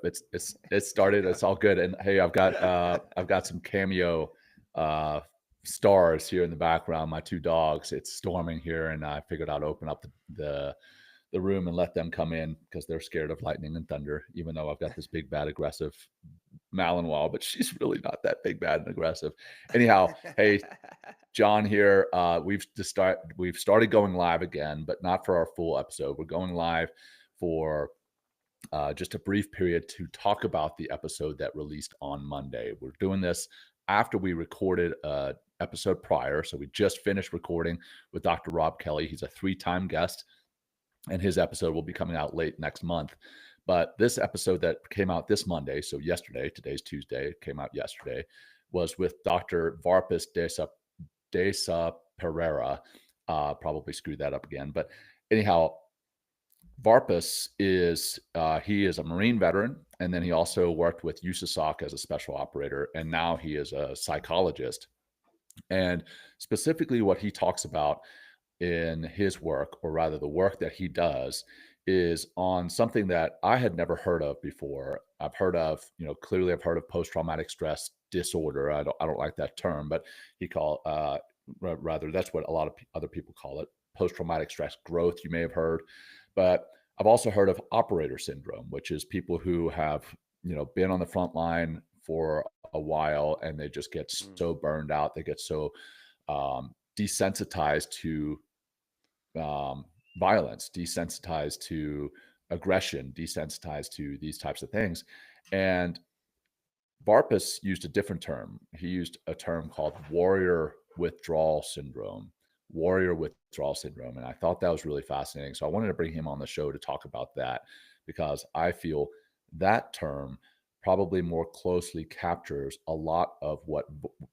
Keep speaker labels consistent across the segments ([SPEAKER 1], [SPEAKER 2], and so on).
[SPEAKER 1] It's started. It's all good. And hey, I've got some cameo uh stars here in the background. My two dogs. It's storming here, and I figured I'd open up the room and let them come in because they're scared of lightning and thunder. Even though I've got this big, bad, aggressive Malinois, but she's really not that big, bad, and aggressive. Anyhow, hey, John here. We've started going live again, but not for our full episode. We're going live for just a brief period to talk about the episode that released on Monday. We're doing this after we recorded a episode prior. So we just finished recording with Dr. Rob Kelly. He's a 3-time guest, and his episode will be coming out late next month. But this episode that came out this Monday, so yesterday, today's Tuesday, it came out yesterday, was with Dr. Varpas Desa Pereira. Probably screwed that up again. But anyhow, Varpas is he is a Marine veteran, and then he also worked with USASOC as a special operator, and now he is a psychologist. And specifically, what he talks about in his work, or rather the work that he does, is on something that I had never heard of before. I've heard of, clearly I've heard of post-traumatic stress disorder. I don't like that term, but rather that's what a lot of other people call it, post-traumatic stress growth. You may have heard, but I've also heard of operator syndrome, which is people who have, been on the front line for a while and they just get so burned out. They get so desensitized to violence, desensitized to aggression, desensitized to these types of things. And Varpas used a different term. He used a term called warrior withdrawal syndrome. Warrior withdrawal syndrome. And I thought that was really fascinating. So I wanted to bring him on the show to talk about that, because I feel that term probably more closely captures a lot of what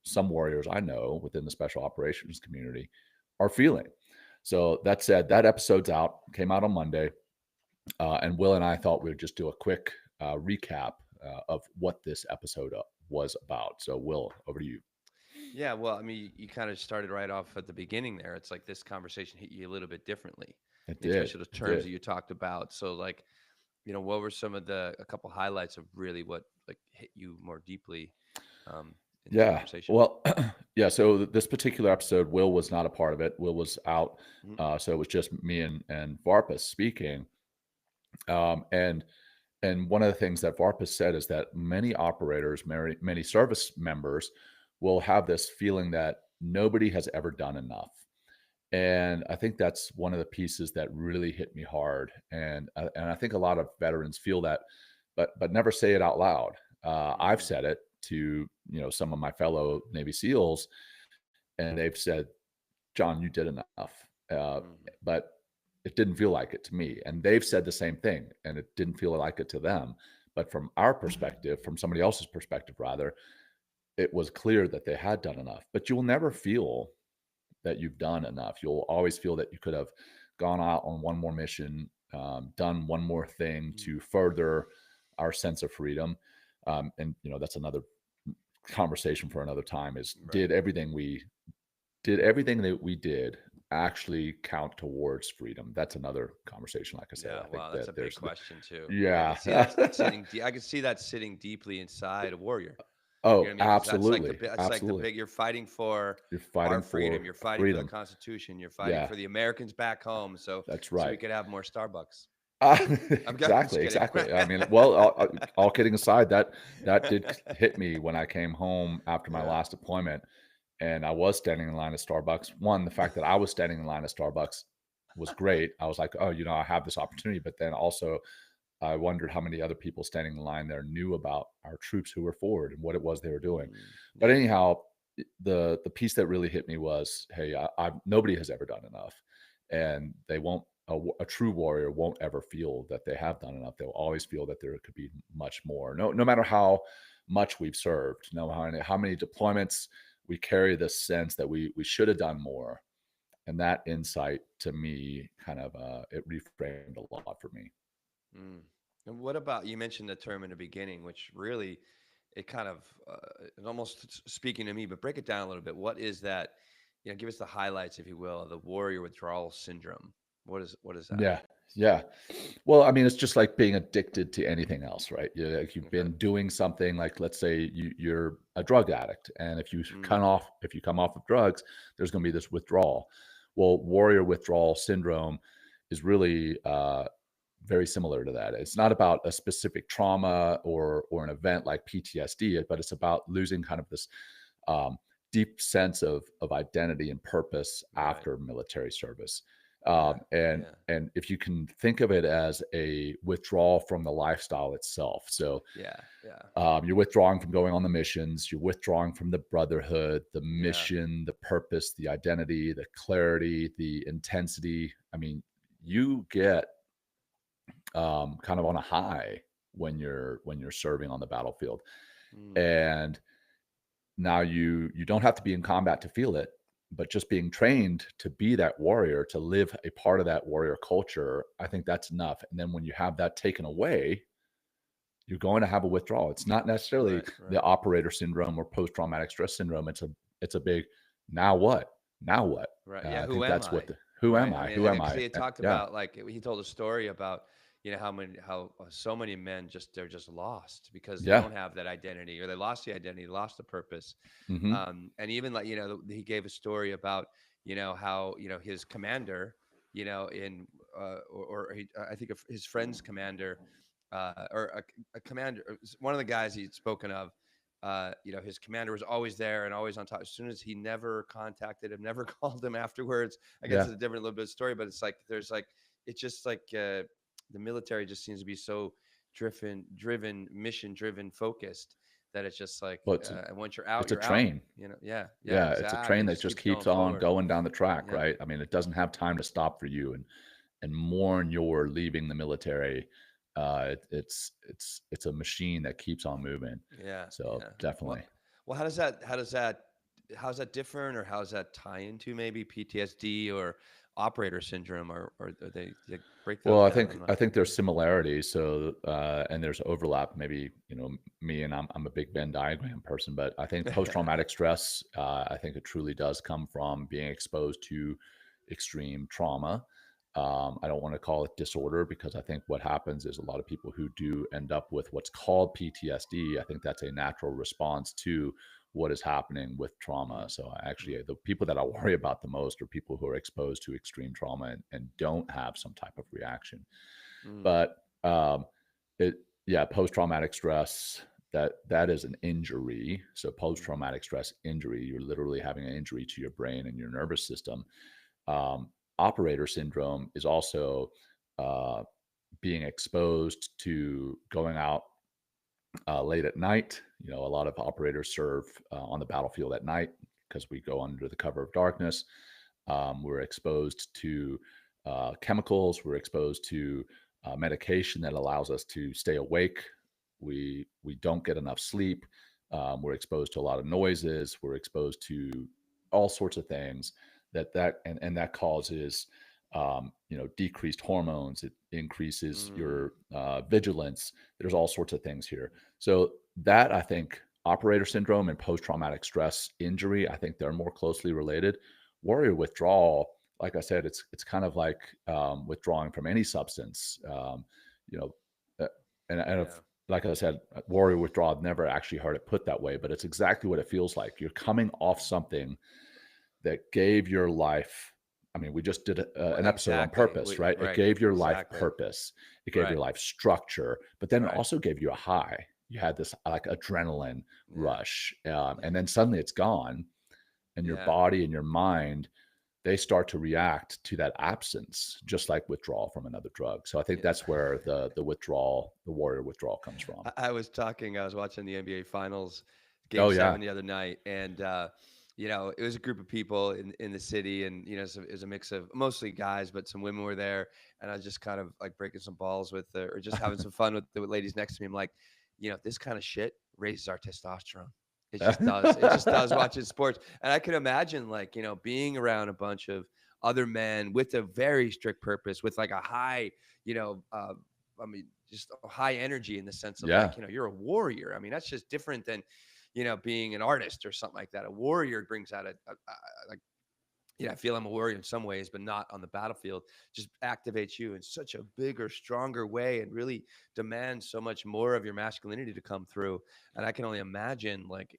[SPEAKER 1] some warriors I know within the special operations community are feeling. So that said, that episode's out, came out on Monday. And Will and I thought we would just do a quick recap of what this episode was about. So Will, over to you.
[SPEAKER 2] Yeah, well, I mean, you kind of started right off at the beginning there. It's like this conversation hit you a little bit differently,
[SPEAKER 1] It did.
[SPEAKER 2] especially the
[SPEAKER 1] It
[SPEAKER 2] terms
[SPEAKER 1] did.
[SPEAKER 2] that you talked about. So, like, what were some of a couple highlights of really what like hit you more deeply in this
[SPEAKER 1] Yeah.
[SPEAKER 2] conversation?
[SPEAKER 1] Well, yeah. So this particular episode, Will was not a part of it. Will was out.
[SPEAKER 2] Mhm.
[SPEAKER 1] So it was just me and Varpas speaking. And one of the things that Varpas said is that many operators, many service members will have this feeling that nobody has ever done enough. And I think that's one of the pieces that really hit me hard. And I think a lot of veterans feel that, but never say it out loud. I've
[SPEAKER 2] Mm.
[SPEAKER 1] said it to some of my fellow Navy SEALs, and they've said, "John, you did enough,"
[SPEAKER 2] Mm.
[SPEAKER 1] but it didn't feel like it to me. And they've said the same thing, and it didn't feel like it to them. But from our perspective, from somebody else's perspective, rather, it was clear that they had done enough. But you will never feel that you've done enough. You'll always feel that you could have gone out on one more mission, done one more thing
[SPEAKER 2] Mm.
[SPEAKER 1] to further our sense of freedom. And that's another conversation for another time. Is
[SPEAKER 2] Right.
[SPEAKER 1] did everything that we did actually count towards freedom? That's another conversation. Like I said,
[SPEAKER 2] Yeah.
[SPEAKER 1] I think
[SPEAKER 2] Wow, that's a
[SPEAKER 1] that
[SPEAKER 2] big
[SPEAKER 1] there's the
[SPEAKER 2] question too. I could see
[SPEAKER 1] yeah.
[SPEAKER 2] that sitting. I could see that sitting deeply inside a warrior. You know
[SPEAKER 1] Oh,
[SPEAKER 2] what I mean? Because
[SPEAKER 1] absolutely,
[SPEAKER 2] that's like the
[SPEAKER 1] absolutely.
[SPEAKER 2] big. You're fighting for
[SPEAKER 1] You're
[SPEAKER 2] our
[SPEAKER 1] fighting
[SPEAKER 2] freedom.
[SPEAKER 1] for
[SPEAKER 2] You're fighting for the
[SPEAKER 1] freedom.
[SPEAKER 2] Constitution. You're fighting
[SPEAKER 1] Yeah,
[SPEAKER 2] for the Americans back home.
[SPEAKER 1] that's
[SPEAKER 2] So we
[SPEAKER 1] right.
[SPEAKER 2] could have more Starbucks.
[SPEAKER 1] Uh,
[SPEAKER 2] I'm just
[SPEAKER 1] exactly,
[SPEAKER 2] kidding.
[SPEAKER 1] exactly. I mean, well, all kidding aside, that did hit me when I came home after my
[SPEAKER 2] Yeah.
[SPEAKER 1] last deployment, and I was standing in line at Starbucks. One, the fact that I was standing in line at Starbucks was great. I was like, oh, I have this opportunity. But then also, I wondered how many other people standing in line there knew about our troops who were forward and what it was they were doing. But
[SPEAKER 2] Yeah.
[SPEAKER 1] anyhow, the piece that really hit me was, hey, nobody has ever done enough, and they won't. A true warrior won't ever feel that they have done enough. They'll always feel that there could be much more. No matter how much we've served, no how many deployments, we carry this sense that we should have done more. And that insight to me kind of it reframed a lot for me.
[SPEAKER 2] Mm. And what about you mentioned the term in the beginning, which really it kind of it almost speaking to me, but break it down a little bit. What is that? Give us the highlights, if you will, of the warrior withdrawal syndrome. What is that?
[SPEAKER 1] Yeah. Yeah. Well, I mean, it's just like being addicted to anything else, right? Like you've
[SPEAKER 2] Okay.
[SPEAKER 1] been doing something like, let's say you're a drug addict, and
[SPEAKER 2] Mm,
[SPEAKER 1] if you come off of drugs, there's going to be this withdrawal. Well, warrior withdrawal syndrome is really very similar to that. It's not about a specific trauma or an event like PTSD, but it's about losing kind of this um, deep sense of identity and purpose
[SPEAKER 2] right.
[SPEAKER 1] after military service.
[SPEAKER 2] Yeah. Yeah.
[SPEAKER 1] And if you can think of it as a withdrawal from the lifestyle itself, so
[SPEAKER 2] Yeah. Yeah.
[SPEAKER 1] you're withdrawing from going on the missions, you're withdrawing from the brotherhood, the
[SPEAKER 2] Yeah.
[SPEAKER 1] mission, the purpose, the identity, the clarity, the intensity. I mean, you get kind of on a high when you're serving on the battlefield,
[SPEAKER 2] Mm,
[SPEAKER 1] and now you don't have to be in combat to feel it, but just being trained to be that warrior, to live a part of that warrior culture, I think that's enough. And then when you have that taken away, you're going to have a withdrawal. It's not necessarily
[SPEAKER 2] right.
[SPEAKER 1] the
[SPEAKER 2] Right.
[SPEAKER 1] operator syndrome or post traumatic stress syndrome. It's a big now what? Now what?
[SPEAKER 2] Right. Yeah.
[SPEAKER 1] I
[SPEAKER 2] Who
[SPEAKER 1] think
[SPEAKER 2] am
[SPEAKER 1] that's what
[SPEAKER 2] I?
[SPEAKER 1] the who am
[SPEAKER 2] Right. I
[SPEAKER 1] I?
[SPEAKER 2] mean,
[SPEAKER 1] Who
[SPEAKER 2] and
[SPEAKER 1] am
[SPEAKER 2] because
[SPEAKER 1] I?
[SPEAKER 2] he had talked
[SPEAKER 1] Yeah.
[SPEAKER 2] about, like, he told a story about, how so many men they're just lost because they
[SPEAKER 1] Yeah.
[SPEAKER 2] don't have that identity, or they lost the identity, lost the purpose.
[SPEAKER 1] Hmm.
[SPEAKER 2] And even, like, he gave a story about, how, his commander, in, I think of his friend's commander, or a commander, one of the guys he'd spoken of, his commander was always there and always on top. As soon as he never contacted him, never called him afterwards. I guess
[SPEAKER 1] Yeah.
[SPEAKER 2] it's a different little bit of story, but it's like it's just like the military just seems to be so mission driven, focused, that it's just like,
[SPEAKER 1] Well,
[SPEAKER 2] and once you're out,
[SPEAKER 1] it's a
[SPEAKER 2] you're out.
[SPEAKER 1] train.
[SPEAKER 2] Yeah, yeah,
[SPEAKER 1] Yeah, it's a
[SPEAKER 2] exactly.
[SPEAKER 1] train
[SPEAKER 2] It
[SPEAKER 1] that
[SPEAKER 2] just
[SPEAKER 1] just
[SPEAKER 2] keeps going
[SPEAKER 1] keeps on
[SPEAKER 2] forward.
[SPEAKER 1] going down the track,
[SPEAKER 2] Yeah,
[SPEAKER 1] right? I mean, it doesn't have time to stop for you, and mourn your leaving the military. It's a machine that keeps on moving.
[SPEAKER 2] yeah,
[SPEAKER 1] So
[SPEAKER 2] yeah. Well,
[SPEAKER 1] definitely.
[SPEAKER 2] well, how's that different, or how's that tie into maybe PTSD or operator syndrome, or they break
[SPEAKER 1] Well,
[SPEAKER 2] those down? I'm not.
[SPEAKER 1] I think there's similarities. So and there's overlap. Maybe me and I'm a big Venn diagram person, but I think post traumatic stress. I think it truly does come from being exposed to extreme trauma. I don't want to call it disorder because I think what happens is a lot of people who do end up with what's called PTSD. I think that's a natural response to what is happening with trauma.
[SPEAKER 2] Mm,
[SPEAKER 1] So
[SPEAKER 2] mm,
[SPEAKER 1] actually, the people that I worry about the most are people who are exposed to extreme trauma and don't have some type of reaction.
[SPEAKER 2] mm,
[SPEAKER 1] But it, yeah, post traumatic stress, that is an injury. So post
[SPEAKER 2] mm,
[SPEAKER 1] traumatic stress injury, you're literally having an injury to your brain and your nervous system. Operator syndrome is also uh, being exposed to going out late at night. A lot of operators serve on the battlefield at night because we go under the cover of darkness. We're exposed to chemicals. We're exposed to medication that allows us to stay awake. We don't get enough sleep. We're exposed to a lot of noises. We're exposed to all sorts of things and that causes decreased hormones. It increases
[SPEAKER 2] mm,
[SPEAKER 1] your vigilance. There's all sorts of things here. So that I think operator syndrome and post-traumatic stress injury, I think they're more closely related. Warrior withdrawal, like I said, it's kind of like withdrawing from any substance. You know, uh, and if,
[SPEAKER 2] yeah.
[SPEAKER 1] like I said, warrior withdrawal, I've never actually heard it put that way, but it's exactly what it feels like. You're coming off something that gave your life. I mean, we just did
[SPEAKER 2] Well,
[SPEAKER 1] an episode on
[SPEAKER 2] exactly.
[SPEAKER 1] purpose, right? It
[SPEAKER 2] Right.
[SPEAKER 1] gave your life
[SPEAKER 2] Exactly.
[SPEAKER 1] purpose. It gave your
[SPEAKER 2] Right.
[SPEAKER 1] life structure, but then it
[SPEAKER 2] Right.
[SPEAKER 1] also gave you a high. You had this like adrenaline
[SPEAKER 2] Yeah.
[SPEAKER 1] rush,
[SPEAKER 2] Yeah.
[SPEAKER 1] and then suddenly it's gone, and your
[SPEAKER 2] Yeah.
[SPEAKER 1] body and your mind they start to react to that absence, just like withdrawal from another drug. So I think
[SPEAKER 2] Yeah.
[SPEAKER 1] that's where the withdrawal, the warrior withdrawal, comes from.
[SPEAKER 2] I was watching the NBA Finals, Game
[SPEAKER 1] Oh yeah,
[SPEAKER 2] 7 the other night, and it was a group of people in the city, and so it was a mix of mostly guys, but some women were there, and I was just kind of like breaking some balls with, or just having some fun with the ladies next to me. I'm like, this kind of shit raises our testosterone. It just does. It just does watching sports, and I can imagine, like, being around a bunch of other men with a very strict purpose, with like a high, I mean, just a high energy in the sense of,
[SPEAKER 1] yeah,
[SPEAKER 2] like, you're a warrior. I mean, that's just different than, being an artist or something like that. A warrior brings out like I feel I'm a warrior in some ways, but not on the battlefield, just activates you in such a bigger, stronger way and really demands so much more of your masculinity to come through. And I can only imagine, like,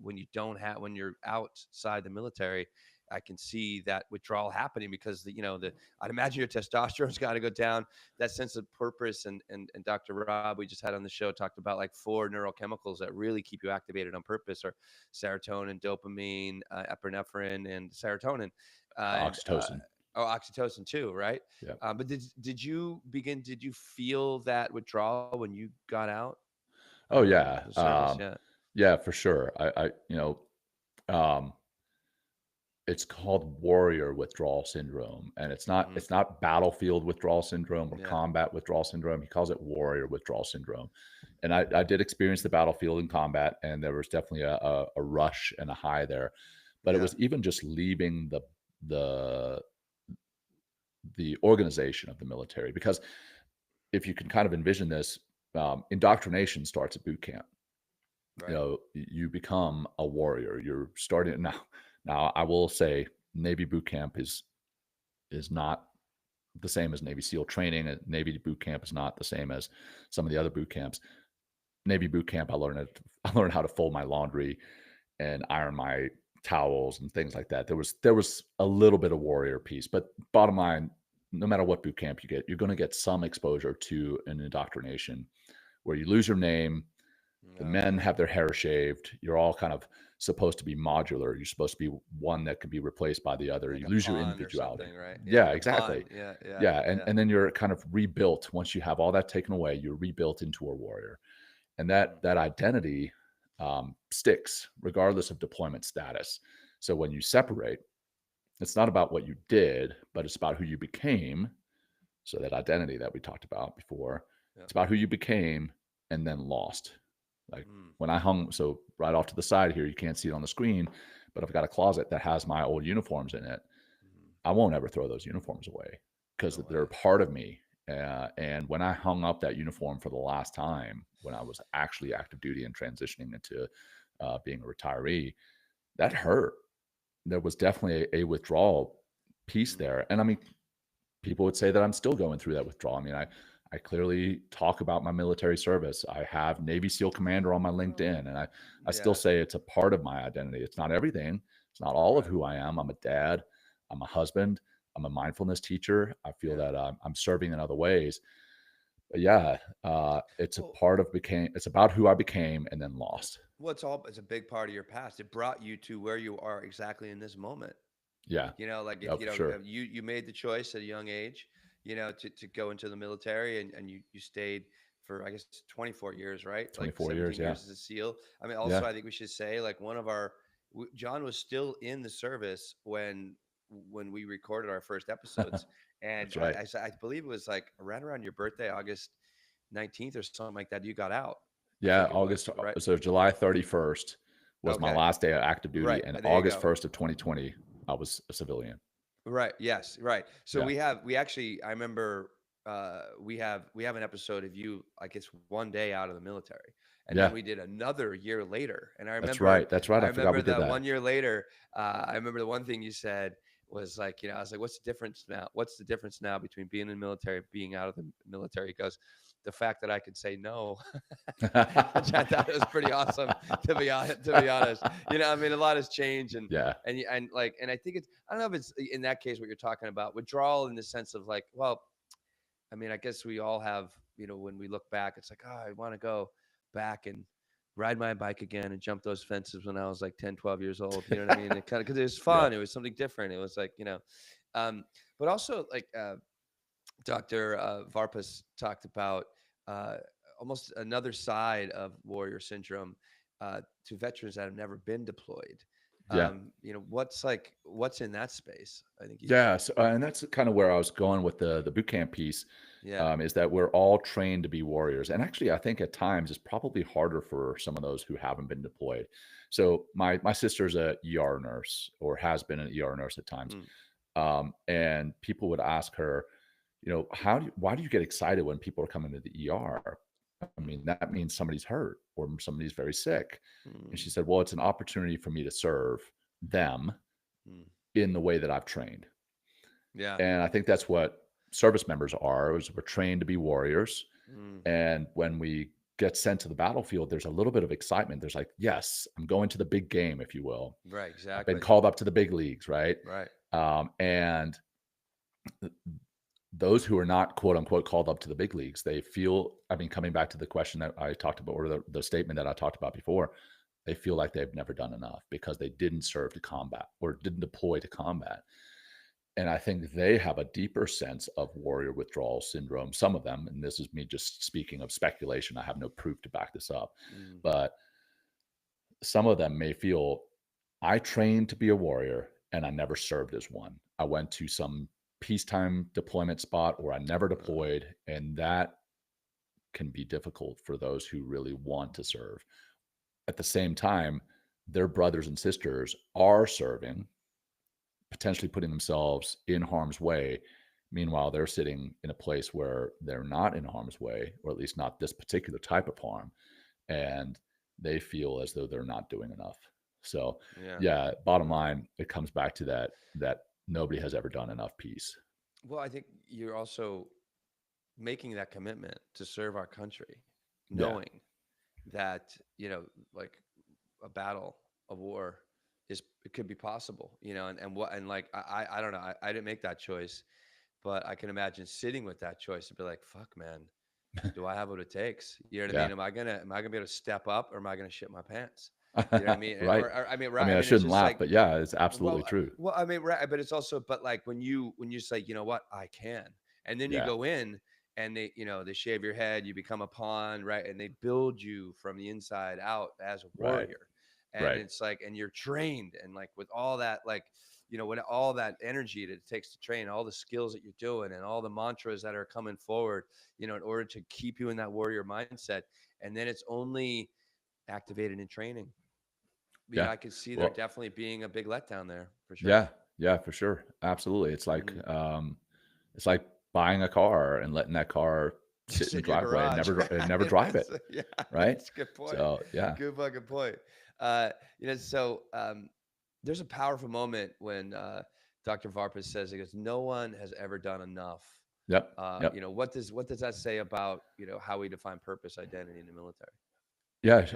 [SPEAKER 2] when you don't have, when you're outside the military, I can see that withdrawal happening because I'd imagine your testosterone's got to go down, that sense of purpose. And Dr. Rob, we just had on the show, talked about like 4 neurochemicals that really keep you activated on purpose, or serotonin, dopamine, epinephrine, and serotonin. And
[SPEAKER 1] Oxytocin.
[SPEAKER 2] Oh, oxytocin too, right?
[SPEAKER 1] Yeah.
[SPEAKER 2] But did you feel that withdrawal when you got out
[SPEAKER 1] Oh yeah.
[SPEAKER 2] the service? Yeah.
[SPEAKER 1] Yeah, for sure. Um, it's called warrior withdrawal syndrome, and
[SPEAKER 2] Hmm.
[SPEAKER 1] it's not battlefield withdrawal syndrome or
[SPEAKER 2] Yeah.
[SPEAKER 1] combat withdrawal syndrome. He calls it warrior withdrawal syndrome. And I did experience the battlefield and combat, and there was definitely a rush and a high there. But it
[SPEAKER 2] Yeah.
[SPEAKER 1] was even just leaving the the organization of the military, because if you can kind of envision this, indoctrination starts at boot camp.
[SPEAKER 2] Right.
[SPEAKER 1] You become a warrior. You're starting now. Now, I will say, Navy boot camp is not the same as Navy SEAL training. And Navy boot camp is not the same as some of the other boot camps. Navy boot camp, I learned how to fold my laundry and iron my towels and things like that. There was a little bit of warrior piece, but bottom line, no matter what boot camp you get, you're going to get some exposure to an indoctrination where you lose your name. The
[SPEAKER 2] Oh
[SPEAKER 1] men
[SPEAKER 2] yeah.
[SPEAKER 1] have their hair shaved. You're all kind of supposed to be modular. You're supposed to be one that can be replaced by the other.
[SPEAKER 2] Like
[SPEAKER 1] You
[SPEAKER 2] a
[SPEAKER 1] lose your
[SPEAKER 2] pawn or
[SPEAKER 1] individuality.
[SPEAKER 2] something, right? Yeah,
[SPEAKER 1] Yeah,
[SPEAKER 2] like a pawn.
[SPEAKER 1] exactly.
[SPEAKER 2] Yeah, yeah,
[SPEAKER 1] Yeah,
[SPEAKER 2] yeah.
[SPEAKER 1] and then you're kind of rebuilt. Once you have all that taken away, you're rebuilt into a warrior, and
[SPEAKER 2] Mm,
[SPEAKER 1] that identity sticks regardless of deployment status. So when you separate, it's not about what you did, but it's about who you became. So that identity that we talked about before,
[SPEAKER 2] yeah.
[SPEAKER 1] it's about who you became and then lost. Like
[SPEAKER 2] Mm,
[SPEAKER 1] when I hung, so right off to the side here, you can't see it on the screen, but I've got a closet that has my old uniforms in it.
[SPEAKER 2] mm,
[SPEAKER 1] I won't ever throw those uniforms away because
[SPEAKER 2] no
[SPEAKER 1] they're
[SPEAKER 2] way.
[SPEAKER 1] part of me. And when I hung up that uniform for the last time, when I was actually active duty and transitioning into being a retiree, that hurt. There was definitely a withdrawal piece
[SPEAKER 2] Mm,
[SPEAKER 1] there. And I mean, people would say that I'm still going through that withdrawal. I mean, I clearly talk about my military service. I have Navy SEAL Commander on my LinkedIn, and I still
[SPEAKER 2] yeah.
[SPEAKER 1] say it's a part of my identity. It's not everything. It's not all of
[SPEAKER 2] Right.
[SPEAKER 1] who I am. I'm a dad. I'm a husband. I'm a mindfulness teacher. I feel
[SPEAKER 2] Yeah.
[SPEAKER 1] that I'm serving in other ways. But yeah, it's a
[SPEAKER 2] Well,
[SPEAKER 1] part of became. It's about who I became and then
[SPEAKER 2] yeah.
[SPEAKER 1] lost.
[SPEAKER 2] Well, it's a big part of your past. It brought you to where you are exactly in this moment.
[SPEAKER 1] Yeah,
[SPEAKER 2] Like
[SPEAKER 1] yeah,
[SPEAKER 2] if
[SPEAKER 1] for sure.
[SPEAKER 2] you made the choice at a young age, to go into the military, and you stayed for, I guess, 24 years, right? Like
[SPEAKER 1] 24 years.
[SPEAKER 2] 17
[SPEAKER 1] Yeah,
[SPEAKER 2] years as a SEAL. I mean,
[SPEAKER 1] yeah,
[SPEAKER 2] also I think we should say, like, one of our John was still in the service when we recorded our first episodes, and
[SPEAKER 1] that's right.
[SPEAKER 2] I believe it was like around your birthday, August 19th or something like that. You got out, I
[SPEAKER 1] Yeah,
[SPEAKER 2] think it was, right?
[SPEAKER 1] So July 31st was my
[SPEAKER 2] Okay,
[SPEAKER 1] last day of active duty,
[SPEAKER 2] right.
[SPEAKER 1] and
[SPEAKER 2] There you
[SPEAKER 1] August
[SPEAKER 2] go.
[SPEAKER 1] 1st of 2020, I was a civilian.
[SPEAKER 2] Right. Yes. Right. So
[SPEAKER 1] Yeah,
[SPEAKER 2] we actually, I remember, we have an episode of you, I guess, one day out of the military, and then
[SPEAKER 1] yeah,
[SPEAKER 2] we did another year later. And
[SPEAKER 1] that's right. That's right.
[SPEAKER 2] I
[SPEAKER 1] I forgot we
[SPEAKER 2] remember
[SPEAKER 1] did
[SPEAKER 2] that
[SPEAKER 1] that.
[SPEAKER 2] 1 year later. I remember the one thing you said was like, I was like, "What's the difference now? What's the difference now between being in the military and being out of the military?" He goes, "The fact that I could say no," which I thought was pretty awesome. To be honest, I mean, a lot has changed, and
[SPEAKER 1] Yeah,
[SPEAKER 2] and you- and like, and I think it's, I don't know if it's in that case what you're talking about, withdrawal in the sense of like, well, I mean, I guess we all have, when we look back, it's like, oh, I want to go back and ride my bike again and jump those fences when I was like 10, 12 years old. You know what I mean? It kind of, because it was
[SPEAKER 1] yeah,
[SPEAKER 2] fun. It was something different. It was like, um, but also like, Dr. Varpas talked about, uh, almost another side of warrior syndrome, to veterans that have never been deployed.
[SPEAKER 1] yeah.
[SPEAKER 2] What's in that space? I think you,
[SPEAKER 1] Yeah, so, and that's kind of where I was going with the boot camp piece,
[SPEAKER 2] yeah.
[SPEAKER 1] is that we're all trained to be warriors, and actually, I think at times it's probably harder for some of those who haven't been deployed. So my sister's a ER nurse, or has been an ER nurse at times,
[SPEAKER 2] Mm,
[SPEAKER 1] and people would ask her, why do you get excited when people are coming to the ER? I
[SPEAKER 2] mm,
[SPEAKER 1] mean, that means somebody's hurt or somebody's very sick. And
[SPEAKER 2] mm,
[SPEAKER 1] she said, well, it's an opportunity for me to serve them
[SPEAKER 2] mm.
[SPEAKER 1] in the way that I've trained.
[SPEAKER 2] Yeah.
[SPEAKER 1] And I think that's what service members are, is we're trained to be warriors.
[SPEAKER 2] Mm.
[SPEAKER 1] And when we get sent to the battlefield, there's a little bit of excitement. There's like, yes, I'm going to the big game, if you will.
[SPEAKER 2] Right.
[SPEAKER 1] I've been
[SPEAKER 2] Exactly.
[SPEAKER 1] called up to the big leagues, right?
[SPEAKER 2] Right.
[SPEAKER 1] And those who are not quote unquote called up to the big leagues, they feel, I mean, coming back to the question that I talked about, or the statement that I talked about before, they feel like they've never done enough because they didn't serve to combat or didn't deploy to combat. And I think they have a deeper sense of warrior withdrawal syndrome. Some of them, and this is me just speaking of speculation, I have no proof to back this up,
[SPEAKER 2] Mm.
[SPEAKER 1] but some of them may feel, I trained to be a warrior and I never served as one. I went to some peacetime deployment spot or I never deployed. And that can be difficult for those who really want to serve. At the same time, their brothers and sisters are serving, potentially putting themselves in harm's way. Meanwhile, they're sitting in a place where they're not in harm's way, or at least not this particular type of harm. And they feel as though they're not doing enough. So
[SPEAKER 2] Yeah.
[SPEAKER 1] yeah, bottom line, it comes back to that nobody has ever done enough peace.
[SPEAKER 2] Well, I think you're also making that commitment to serve our country,
[SPEAKER 1] Yeah.
[SPEAKER 2] knowing that, like a battle, a war it could be possible, and like, I don't know. I didn't make that choice, but I can imagine sitting with that choice and be like, fuck, man, do I have what it takes? You know what I
[SPEAKER 1] Yeah.
[SPEAKER 2] mean? Am I gonna be able to step up, or am I gonna shit my pants? You know what I mean?
[SPEAKER 1] Right.
[SPEAKER 2] Or I mean,
[SPEAKER 1] I
[SPEAKER 2] right.
[SPEAKER 1] mean,
[SPEAKER 2] I
[SPEAKER 1] I
[SPEAKER 2] mean, it's
[SPEAKER 1] shouldn't
[SPEAKER 2] just
[SPEAKER 1] laugh,
[SPEAKER 2] like,
[SPEAKER 1] but yeah, it's absolutely
[SPEAKER 2] well,
[SPEAKER 1] true.
[SPEAKER 2] I mean, right, but it's also, but like when you say, you know what, I can, and then you
[SPEAKER 1] Yeah.
[SPEAKER 2] go in and they shave your head, you become a pawn, right, and they build you from the inside out as a
[SPEAKER 1] Right.
[SPEAKER 2] warrior, and
[SPEAKER 1] Right.
[SPEAKER 2] it's like, and you're trained, and like with all that, like, when all that energy that it takes to train, all the skills that you're doing, and all the mantras that are coming forward, in order to keep you in that warrior mindset, and then it's only activated in training.
[SPEAKER 1] Yeah.
[SPEAKER 2] I could see there
[SPEAKER 1] Well,
[SPEAKER 2] definitely being a big letdown there for sure.
[SPEAKER 1] yeah. Yeah, for sure. Absolutely.
[SPEAKER 2] Mhm.
[SPEAKER 1] It's like buying a car and letting that car sit
[SPEAKER 2] Just
[SPEAKER 1] in the
[SPEAKER 2] in your
[SPEAKER 1] driveway and
[SPEAKER 2] garage,
[SPEAKER 1] never
[SPEAKER 2] right?
[SPEAKER 1] drive it,
[SPEAKER 2] Yeah,
[SPEAKER 1] right?
[SPEAKER 2] that's a good point.
[SPEAKER 1] So, yeah.
[SPEAKER 2] Good fucking point. Uh, so there's a powerful moment when Dr. Varpas says, he goes, "No one has ever done enough."
[SPEAKER 1] Yep. Yep.
[SPEAKER 2] What does that say about how we define purpose, identity in the military?
[SPEAKER 1] Yeah,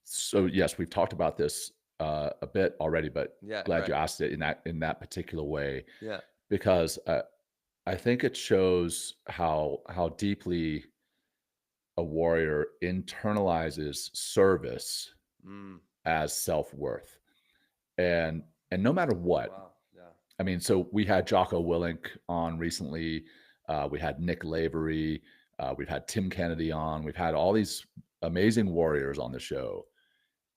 [SPEAKER 1] so yes, we've talked about this, a bit already, but
[SPEAKER 2] Yeah,
[SPEAKER 1] glad
[SPEAKER 2] right.
[SPEAKER 1] you asked it in that particular way
[SPEAKER 2] Yeah.
[SPEAKER 1] because, I think it shows how deeply a warrior internalizes service
[SPEAKER 2] Mm.
[SPEAKER 1] as self-worth. And no matter what,
[SPEAKER 2] Wow. Yeah.
[SPEAKER 1] I mean, so we had Jocko Willink on recently, we had Nick Lavery, we've had Tim Kennedy on, we've had all these amazing warriors on the show.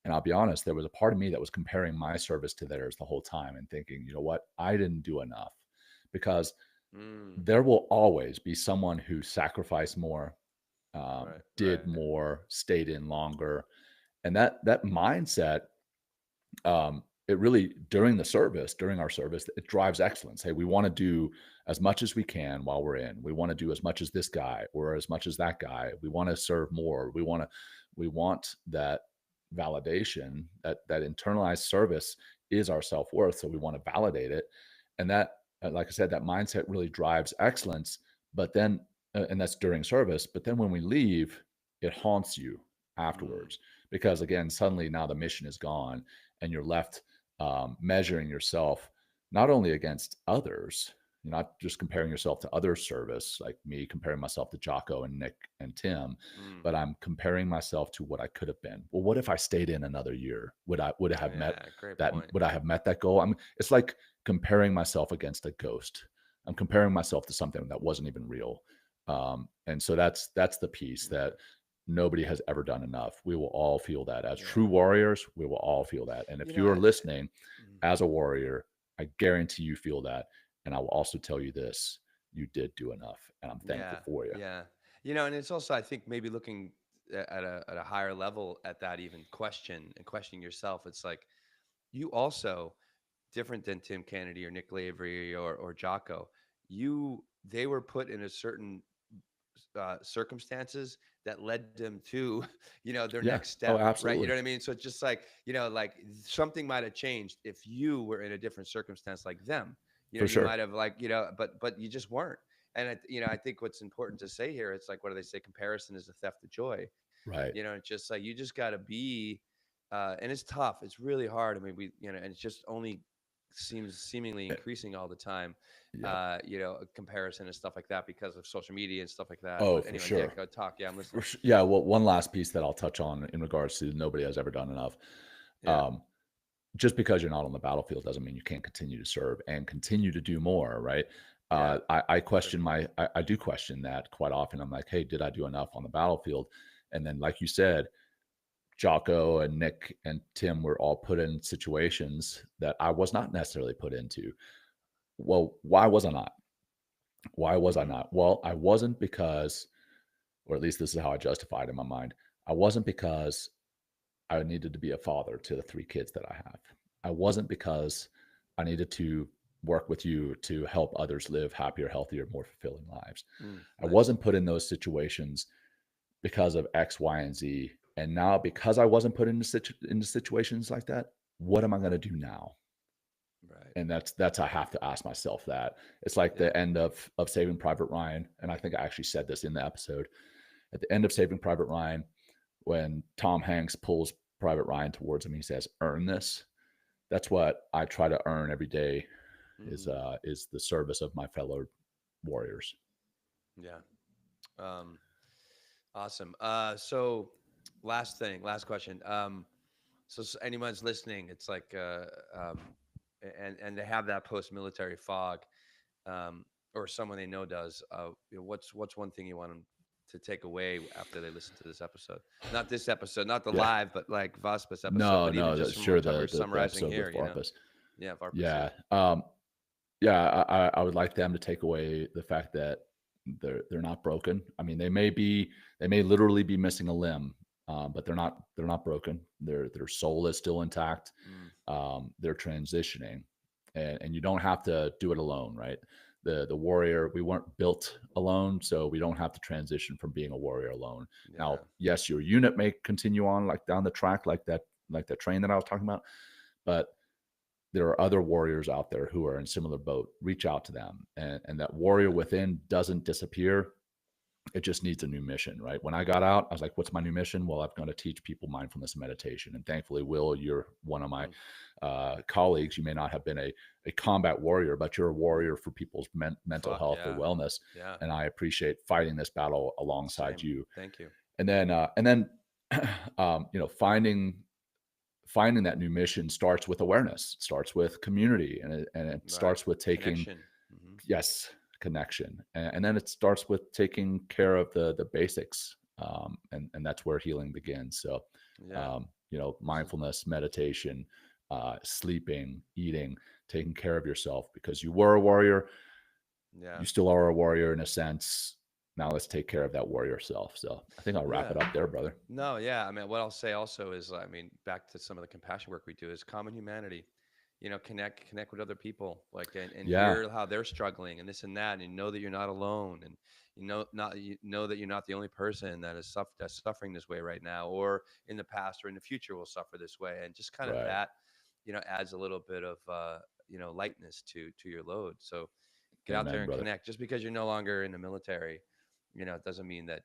[SPEAKER 1] And I'll be honest, there was a part of me that was comparing my service to theirs the whole time and thinking, you know what, I didn't do enough because
[SPEAKER 2] Mm.
[SPEAKER 1] there will always be someone who sacrificed more,
[SPEAKER 2] Right.
[SPEAKER 1] did
[SPEAKER 2] Right.
[SPEAKER 1] more, stayed in longer, and that mindset, it really during our service, it drives excellence. Hey, we want to do as much as we can while we're in. We want to do as much as this guy or as much as that guy. We want to serve more. We want that validation. That internalized service is our self worth. So we want to validate it, and that, like I said, that mindset really drives excellence. But then, and that's during service. But then when we leave, it haunts you
[SPEAKER 2] Mm.
[SPEAKER 1] afterwards because again, suddenly now the mission is gone and you're left, measuring yourself not only against others, you're not just comparing yourself to other service, like me comparing myself to Jocko and Nick and Tim,
[SPEAKER 2] Mm.
[SPEAKER 1] but I'm comparing myself to what I could have been. Well, what if I stayed in another year? Would I have met
[SPEAKER 2] Yeah. Great
[SPEAKER 1] that?
[SPEAKER 2] point.
[SPEAKER 1] Would I have met that goal? I mean, it's like comparing myself against a ghost. I'm comparing myself to something that wasn't even real. And so that's the piece that
[SPEAKER 2] Mm.
[SPEAKER 1] nobody has ever done enough. We will all feel that as true
[SPEAKER 2] Yeah.
[SPEAKER 1] warriors. We will all feel that. And
[SPEAKER 2] You
[SPEAKER 1] if
[SPEAKER 2] know,
[SPEAKER 1] you are
[SPEAKER 2] I,
[SPEAKER 1] listening
[SPEAKER 2] mm.
[SPEAKER 1] as a warrior, I guarantee you feel that. And I will also tell you this: you did do enough, and I'm thankful
[SPEAKER 2] Yeah,
[SPEAKER 1] for you.
[SPEAKER 2] yeah. And it's also, I think, maybe looking at a higher level at that, even questioning yourself. It's like, you also, different than Tim Kennedy or Nick Lavery or Jocko, they were put in a certain circumstances that led them to, their
[SPEAKER 1] Yeah.
[SPEAKER 2] next
[SPEAKER 1] Oh,
[SPEAKER 2] step, right? You
[SPEAKER 1] absolutely.
[SPEAKER 2] know what I mean? So it's just like, like something might have changed if you were in a different circumstance like them.
[SPEAKER 1] For
[SPEAKER 2] You
[SPEAKER 1] sure.
[SPEAKER 2] might have like, but you just weren't. And I think what's important to say here, it's like, what do they say? Comparison is a theft of joy.
[SPEAKER 1] Right.
[SPEAKER 2] It's just like you just got to be, and it's tough. It's really hard. I mean, and it's just only seems seemingly
[SPEAKER 1] Eh,
[SPEAKER 2] increasing all the time.
[SPEAKER 1] Yep.
[SPEAKER 2] Comparison and stuff like that because of social media and stuff like that.
[SPEAKER 1] Oh,
[SPEAKER 2] But
[SPEAKER 1] for
[SPEAKER 2] anyway, yeah,
[SPEAKER 1] sure.
[SPEAKER 2] go talk. Yeah, I'm listening.
[SPEAKER 1] Yeah. Well, one last piece that I'll touch on in regards to nobody has ever done enough.
[SPEAKER 2] Yeah.
[SPEAKER 1] Um, just because you're not on the battlefield doesn't mean you can't continue to serve and continue to do more, right?
[SPEAKER 2] Yeah.
[SPEAKER 1] I do question that quite often. I'm like, hey, did I do enough on the battlefield? And then, like you said, Jocko and Nick and Tim were all put in situations that I was not necessarily put into. Well, why was I not? Why was I
[SPEAKER 2] Mm-hmm.
[SPEAKER 1] not? Well, I wasn't because, or at least this is how I justified in my mind. I wasn't because I needed to be a father to the 3 kids that I have. I wasn't because I needed to work with you to help others live happier, healthier, more fulfilling lives. I
[SPEAKER 2] Nice.
[SPEAKER 1] wasn't put in those situations because of X, Y, and Z. And now, because I wasn't put into situations like that, what am I going to do now?
[SPEAKER 2] Right.
[SPEAKER 1] And that's I have to ask myself that. It's like
[SPEAKER 2] Yeah.
[SPEAKER 1] the end of Saving Private Ryan, and I think I actually said this in the episode. At the end of Saving Private Ryan, when Tom Hanks pulls Private Ryan towards him, he says, "Earn this." That's what I try to earn every day
[SPEAKER 2] Mm-hmm.
[SPEAKER 1] is the service of my fellow warriors.
[SPEAKER 2] Yeah. Um, awesome. So last question. So anyone's listening, it's like, and they have that post-military fog, or someone they know does. What's one thing you want them to take away after they listen to this episode? Not this episode, not the
[SPEAKER 1] Yeah.
[SPEAKER 2] live, but like Vaspa's episode,
[SPEAKER 1] No,
[SPEAKER 2] but even
[SPEAKER 1] no,
[SPEAKER 2] just from
[SPEAKER 1] sure
[SPEAKER 2] what we're
[SPEAKER 1] the
[SPEAKER 2] summarizing
[SPEAKER 1] episode
[SPEAKER 2] here,
[SPEAKER 1] with Varpas.
[SPEAKER 2] Yeah, Varpas, yeah.
[SPEAKER 1] Yeah. Yeah, I would like them to take away the fact that they're not broken. I mean, they may literally be missing a limb, but they're not broken. Their soul is still intact.
[SPEAKER 2] Mm,
[SPEAKER 1] They're transitioning, and you don't have to do it alone, right? The warrior, we weren't built alone, so we don't have to transition from being a warrior alone. Now,
[SPEAKER 2] yeah,
[SPEAKER 1] yes, your unit may continue on like down the track, like that train that I was talking about, but there are other warriors out there who are in similar boat. Reach out to them, and that warrior
[SPEAKER 2] yeah,
[SPEAKER 1] within doesn't disappear. It just needs a new mission, right? When I got out, I was like, what's my new mission? Well, I'm going to teach people mindfulness and meditation. And thankfully, Will, you're one of my
[SPEAKER 2] mm,
[SPEAKER 1] colleagues. You may not have been a combat warrior, but you're a warrior for people's mental
[SPEAKER 2] fuck
[SPEAKER 1] health or
[SPEAKER 2] yeah,
[SPEAKER 1] wellness.
[SPEAKER 2] yeah.
[SPEAKER 1] And I appreciate fighting this battle alongside
[SPEAKER 2] Same.
[SPEAKER 1] you.
[SPEAKER 2] Thank you.
[SPEAKER 1] And then, finding that new mission starts with awareness. It starts with community, and it
[SPEAKER 2] Right.
[SPEAKER 1] starts with taking,
[SPEAKER 2] Connection. Hmm.
[SPEAKER 1] yes, connection, and then it starts with taking care of the basics, and that's where healing begins. So,
[SPEAKER 2] Yeah. This is
[SPEAKER 1] mindfulness, meditation, sleeping, eating, taking care of yourself because you were a warrior,
[SPEAKER 2] yeah.
[SPEAKER 1] you still are a warrior in a sense. Now let's take care of that warrior self. So I think I'll wrap
[SPEAKER 2] Yeah.
[SPEAKER 1] it up there, brother.
[SPEAKER 2] No, yeah. I mean, what I'll say also is, I mean, back to some of the compassion work we do is common humanity. Connect with other people, like, and
[SPEAKER 1] Yeah,
[SPEAKER 2] hear how they're struggling and this and that, and you know that you're not alone, and you know that you're not the only person that is that's suffering this way right now, or in the past or in the future will suffer this way, and just kind of
[SPEAKER 1] right.
[SPEAKER 2] that, adds a little bit of lightness to your load. So get out there
[SPEAKER 1] Amen,
[SPEAKER 2] and
[SPEAKER 1] brother.
[SPEAKER 2] connect. Just because you're no longer in the military, it doesn't mean that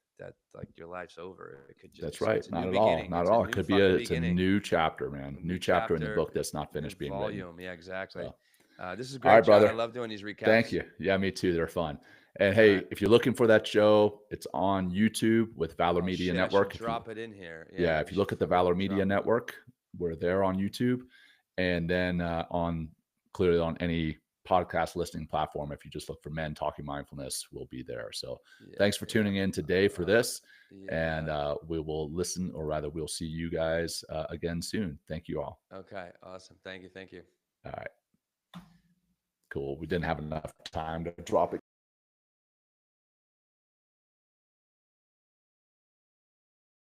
[SPEAKER 2] like your life's over. It could just
[SPEAKER 1] That's
[SPEAKER 2] it's
[SPEAKER 1] right.
[SPEAKER 2] a new
[SPEAKER 1] Not at all.
[SPEAKER 2] beginning.
[SPEAKER 1] Not
[SPEAKER 2] It's
[SPEAKER 1] at
[SPEAKER 2] a
[SPEAKER 1] all. It
[SPEAKER 2] new
[SPEAKER 1] could be
[SPEAKER 2] fucking
[SPEAKER 1] it's a
[SPEAKER 2] beginning.
[SPEAKER 1] new chapter, man.
[SPEAKER 2] A
[SPEAKER 1] New
[SPEAKER 2] new
[SPEAKER 1] chapter in the
[SPEAKER 2] chapter,
[SPEAKER 1] book that's not
[SPEAKER 2] new
[SPEAKER 1] finished being written.
[SPEAKER 2] volume. Yeah, exactly.
[SPEAKER 1] So,
[SPEAKER 2] This is
[SPEAKER 1] all right,
[SPEAKER 2] great, John. I
[SPEAKER 1] brother.
[SPEAKER 2] love doing these
[SPEAKER 1] Thank
[SPEAKER 2] recaps.
[SPEAKER 1] you. Yeah, me too. They're fun. And
[SPEAKER 2] All right.
[SPEAKER 1] hey, if you're looking for that show, it's on YouTube with Valor
[SPEAKER 2] Oh
[SPEAKER 1] Media
[SPEAKER 2] shit, I should
[SPEAKER 1] Network. If you
[SPEAKER 2] drop it in here.
[SPEAKER 1] Yeah,
[SPEAKER 2] Yeah,
[SPEAKER 1] if
[SPEAKER 2] we
[SPEAKER 1] you
[SPEAKER 2] should
[SPEAKER 1] look at the Valor
[SPEAKER 2] fucking
[SPEAKER 1] Media
[SPEAKER 2] drop it.
[SPEAKER 1] Network, we're there on YouTube, and then on clearly on any podcast listening platform. If you just look for Men Talking Mindfulness, we'll be there. So
[SPEAKER 2] Yeah,
[SPEAKER 1] thanks for
[SPEAKER 2] yeah,
[SPEAKER 1] tuning in today for this, and
[SPEAKER 2] yeah.
[SPEAKER 1] we will listen, or rather, we'll see you guys again soon. Thank you all.
[SPEAKER 2] Okay, awesome. Thank you, thank you.
[SPEAKER 1] All right, cool. We didn't have enough time to drop it.